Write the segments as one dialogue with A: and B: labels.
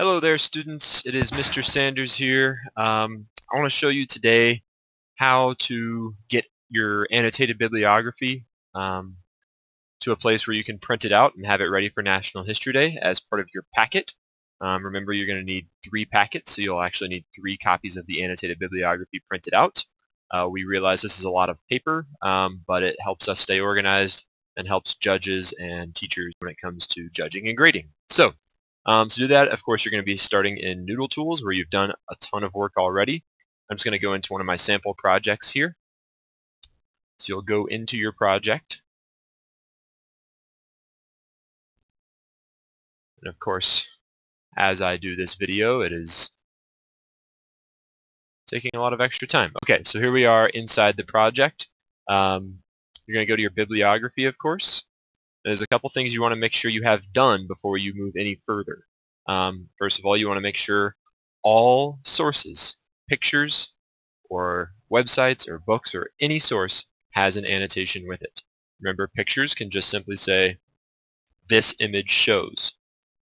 A: Hello there, students. It is Mr. Sanders here. I want to show you today how to get your annotated bibliography to a place where you can print it out and have it ready for National History Day as part of your packet. Remember, you're going to need 3 packets, so you'll actually need 3 copies of the annotated bibliography printed out. We realize this is a lot of paper, but it helps us stay organized and helps judges and teachers when it comes to judging and grading. So, to do that, of course, you're going to be starting in Noodle Tools, where you've done a ton of work already. I'm just going to go into one of my sample projects here. So you'll go into your project. And of course, as I do this video, it is taking a lot of extra time. Okay, so here we are inside the project. You're going to go to your bibliography, of course. There's a couple things you want to make sure you have done before you move any further. First of all, you want to make sure all sources, pictures or websites or books or any source has an annotation with it. Remember, pictures can just simply say, this image shows.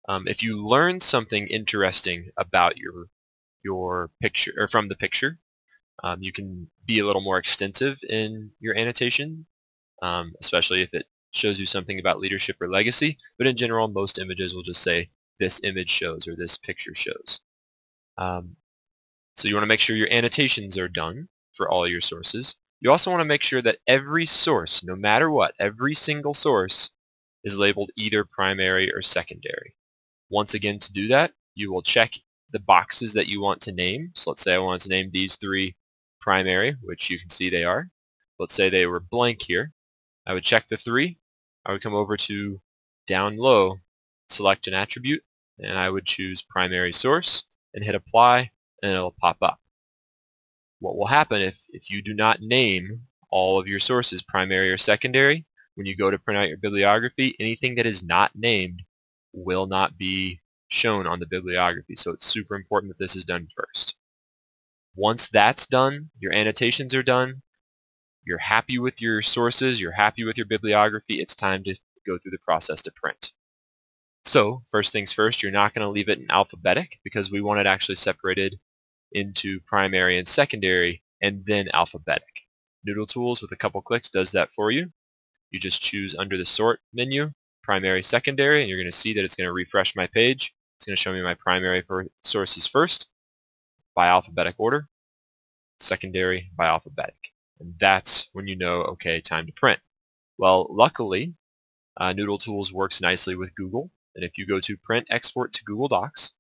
A: If you learn something interesting about your picture or from the picture, you can be a little more extensive in your annotation, especially if it shows you something about leadership or legacy. But in general, most images will just say, this image shows or this picture shows. So you want to make sure your annotations are done for all your sources. You also want to make sure that every source, no matter what, every single source is labeled either primary or secondary. Once again, to do that, you will check the boxes that you want to name. So let's say I wanted to name these 3 primary, which you can see they are. Let's say they were blank here. I would check the 3. I would come over to down low, select an attribute, and I would choose primary source and hit apply, and it'll pop up. What will happen if you do not name all of your sources primary or secondary, when you go to print out your bibliography, anything that is not named will not be shown on the bibliography. So it's super important that this is done first. Once that's done, your annotations are done, you're happy with your sources, you're happy with your bibliography, it's time to go through the process to print. So first things first, you're not going to leave it in alphabetic because we want it actually separated into primary and secondary and then alphabetic. Noodle Tools with a couple clicks does that for you. You just choose under the sort menu, primary, secondary, and you're going to see that it's going to refresh my page. It's going to show me my primary sources first by alphabetic order, secondary by alphabetic. And that's when you know, okay, time to print. Well, luckily, Noodle Tools works nicely with Google. And if you go to print export to Google Docs,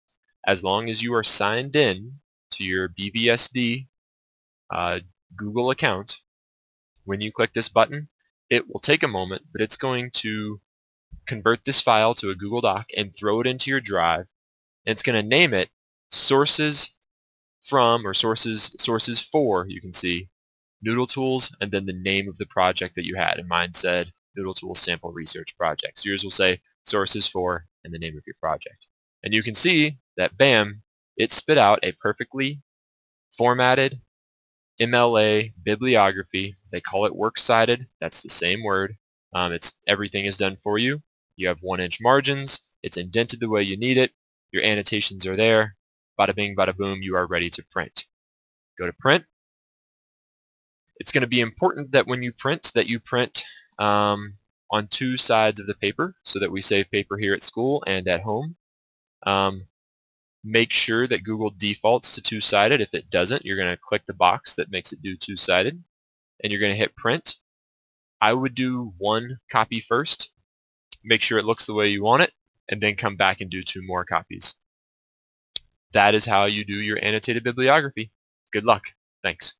A: as long as you are signed in to your BVSD Google account, when you click this button, it will take a moment, but it's going to convert this file to a Google Doc and throw it into your drive. And it's going to name it sources from or sources for, you can see, Noodle Tools, and then the name of the project that you had. And mine said Noodle Tools Sample Research Project. So yours will say sources for and the name of your project. And you can see that, bam, it spit out a perfectly formatted MLA bibliography. They call it works cited. That's the same word. Everything is done for you. You have 1-inch margins. It's indented the way you need it. Your annotations are there. Bada bing, bada boom, you are ready to print. Go to print. It's going to be important that when you print, on 2 sides of the paper so that we save paper here at school and at home. Make sure that Google defaults to 2-sided. If it doesn't, you're going to click the box that makes it do 2-sided, and you're going to hit print. I would do 1 copy first, make sure it looks the way you want it, and then come back and do 2 more copies. That is how you do your annotated bibliography. Good luck. Thanks.